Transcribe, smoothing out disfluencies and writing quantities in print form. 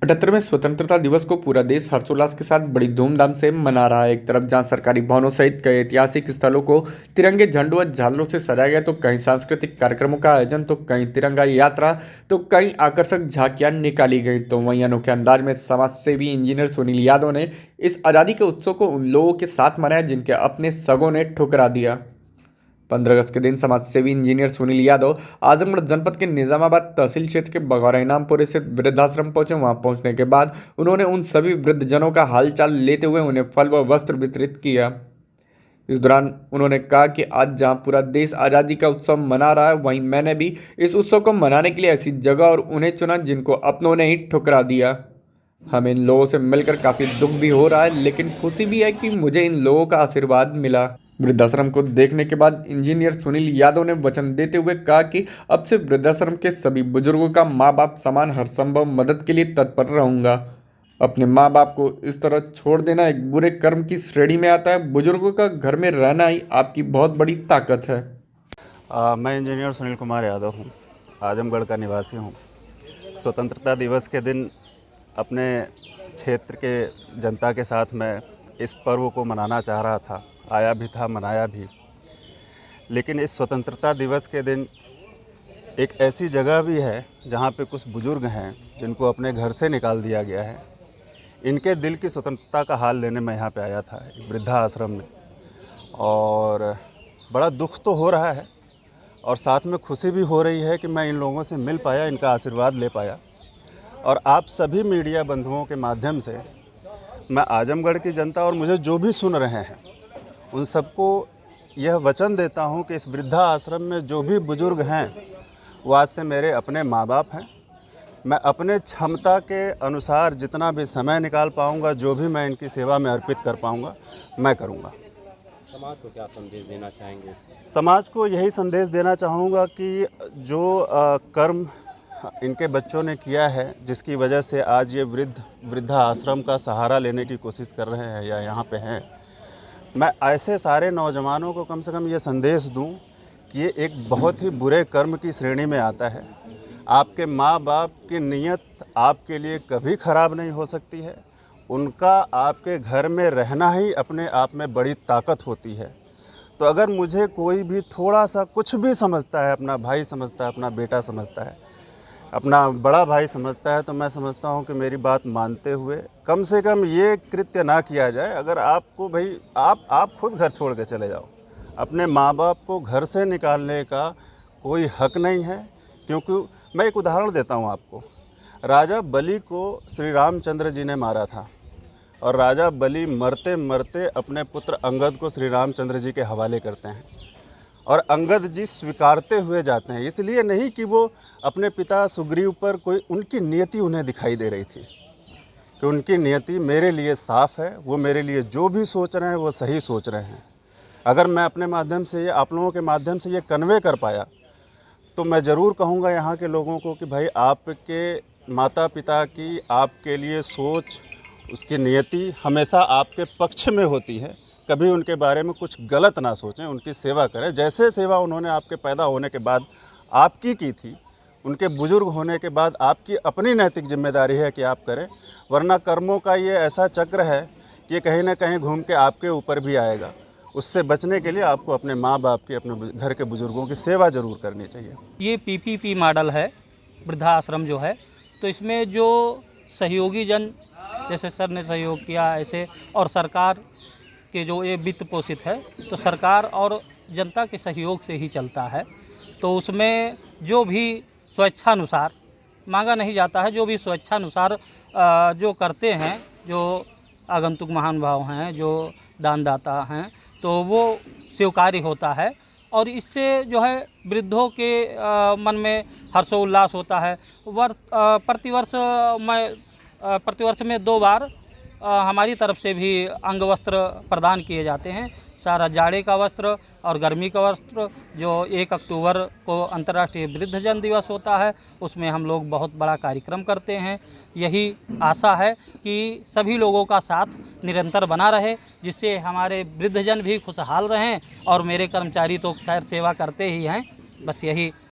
78वें स्वतंत्रता दिवस को पूरा देश हर्षोल्लास के साथ बड़ी धूमधाम से मना रहा है। एक तरफ जहां सरकारी भवनों सहित कई ऐतिहासिक स्थलों को तिरंगे झंडों व झालरों से सजाया गया, तो कहीं सांस्कृतिक कार्यक्रमों का आयोजन, तो कहीं तिरंगा यात्रा, तो कई आकर्षक झांकियां निकाली गई। तो वहीं अनोखे अंदाज में समाज सेवी इंजीनियर सुनील यादव ने इस आज़ादी के उत्सव को उन लोगों के साथ मनाया जिनके अपने सगों ने ठुकरा दिया। 15 अगस्त के दिन समाजसेवी इंजीनियर सुनील यादव आजमगढ़ जनपद के निजामाबाद तहसील क्षेत्र के बघौरा इनामपुर स्थित वृद्धाश्रम पहुंचे। वहां पहुंचने के बाद उन्होंने उन सभी वृद्धजनों का हालचाल लेते हुए उन्हें फल व वस्त्र वितरित किया। इस दौरान उन्होंने कहा कि आज जहां पूरा देश आज़ादी का उत्सव मना रहा है, वहीं मैंने भी इस उत्सव को मनाने के लिए ऐसी जगह और उन्हें चुना जिनको अपनों ने ही ठुकरा दिया। हमें इन लोगों से मिलकर काफ़ी दुख भी हो रहा है, लेकिन खुशी भी है कि मुझे इन लोगों का आशीर्वाद मिला। वृद्धाश्रम को देखने के बाद इंजीनियर सुनील यादव ने वचन देते हुए कहा कि अब से वृद्धाश्रम के सभी बुजुर्गों का माँ बाप समान हर संभव मदद के लिए तत्पर रहूंगा। अपने माँ बाप को इस तरह छोड़ देना एक बुरे कर्म की श्रेणी में आता है। बुजुर्गों का घर में रहना ही आपकी बहुत बड़ी ताकत है। मैं इंजीनियर सुनील कुमार यादव हूँ, आजमगढ़ का निवासी हूँ। स्वतंत्रता दिवस के दिन अपने क्षेत्र के जनता के साथ मैं इस पर्व को मनाना चाह रहा था, आया भी था, मनाया भी। लेकिन इस स्वतंत्रता दिवस के दिन एक ऐसी जगह भी है जहाँ पे कुछ बुजुर्ग हैं जिनको अपने घर से निकाल दिया गया है। इनके दिल की स्वतंत्रता का हाल लेने मैं यहाँ पे आया था, एक वृद्धा आश्रम में, और बड़ा दुख तो हो रहा है और साथ में खुशी भी हो रही है कि मैं इन लोगों से मिल पाया, इनका आशीर्वाद ले पाया। और आप सभी मीडिया बंधुओं के माध्यम से मैं आजमगढ़ की जनता और मुझे जो भी सुन रहे हैं उन सबको यह वचन देता हूं कि इस वृद्धा आश्रम में जो भी बुजुर्ग हैं वो आज से मेरे अपने माँ बाप हैं। मैं अपने क्षमता के अनुसार जितना भी समय निकाल पाऊंगा, जो भी मैं इनकी सेवा में अर्पित कर पाऊंगा, मैं करूंगा। समाज को क्या संदेश देना चाहेंगे? समाज को यही संदेश देना चाहूँगा कि जो कर्म इनके बच्चों ने किया है, जिसकी वजह से आज ये वृद्धा आश्रम का सहारा लेने की कोशिश कर रहे हैं या यहाँ पे हैं, मैं ऐसे सारे नौजवानों को कम से कम ये संदेश दूं कि ये एक बहुत ही बुरे कर्म की श्रेणी में आता है। आपके माँ बाप की नीयत आपके लिए कभी ख़राब नहीं हो सकती है। उनका आपके घर में रहना ही अपने आप में बड़ी ताकत होती है। तो अगर मुझे कोई भी थोड़ा सा कुछ भी समझता है, अपना भाई समझता है, अपना बेटा समझता है, अपना बड़ा भाई समझता है, तो मैं समझता हूँ कि मेरी बात मानते हुए कम से कम ये कृत्य ना किया जाए। अगर आपको भाई आप खुद घर छोड़ के चले जाओ, अपने माँ बाप को घर से निकालने का कोई हक नहीं है। क्योंकि मैं एक उदाहरण देता हूँ आपको। राजा बलि को श्री रामचंद्र जी ने मारा था और राजा बलि मरते मरते अपने पुत्र अंगद को श्री रामचंद्र जी के हवाले करते हैं और अंगद जी स्वीकारते हुए जाते हैं। इसलिए नहीं कि वो अपने पिता सुग्रीव पर कोई उनकी नियति उन्हें दिखाई दे रही थी, कि उनकी नियति मेरे लिए साफ़ है, वो मेरे लिए जो भी सोच रहे हैं वो सही सोच रहे हैं। अगर मैं अपने माध्यम से, आप लोगों के माध्यम से ये कन्वे कर पाया, तो मैं ज़रूर कहूँगा यहाँ के लोगों को कि भाई आपके माता पिता की आपके लिए सोच, उसकी नियति हमेशा आपके पक्ष में होती है। कभी उनके बारे में कुछ गलत ना सोचें, उनकी सेवा करें। जैसे सेवा उन्होंने आपके पैदा होने के बाद आपकी की थी, उनके बुजुर्ग होने के बाद आपकी अपनी नैतिक जिम्मेदारी है कि आप करें। वरना कर्मों का ये ऐसा चक्र है कि कहीं ना कहीं घूम के आपके ऊपर भी आएगा। उससे बचने के लिए आपको अपने माँ बाप की, अपने घर के बुजुर्गों की सेवा ज़रूर करनी चाहिए। ये पीपीपी मॉडल है वृद्धा आश्रम जो है, तो इसमें जो सहयोगी जन, जैसे सर ने सहयोग किया ऐसे, और सरकार के जो ये वित्त पोषित है, तो सरकार और जनता के सहयोग से ही चलता है। तो उसमें जो भी स्वेच्छानुसार मांगा नहीं जाता है, जो भी स्वेच्छानुसार जो करते हैं, जो आगंतुक महानुभाव हैं, जो दानदाता हैं, तो वो स्वीकार्य होता है। और इससे जो है वृद्धों के मन में हर्षोल्लास होता है। प्रतिवर्ष में 2 बार हमारी तरफ से भी अंग वस्त्र प्रदान किए जाते हैं, सारा जाड़े का वस्त्र और गर्मी का वस्त्र। जो 1 अक्टूबर को अंतर्राष्ट्रीय वृद्धजन दिवस होता है, उसमें हम लोग बहुत बड़ा कार्यक्रम करते हैं। यही आशा है कि सभी लोगों का साथ निरंतर बना रहे, जिससे हमारे वृद्धजन भी खुशहाल रहें। और मेरे कर्मचारी तो खैर सेवा करते ही हैं, बस यही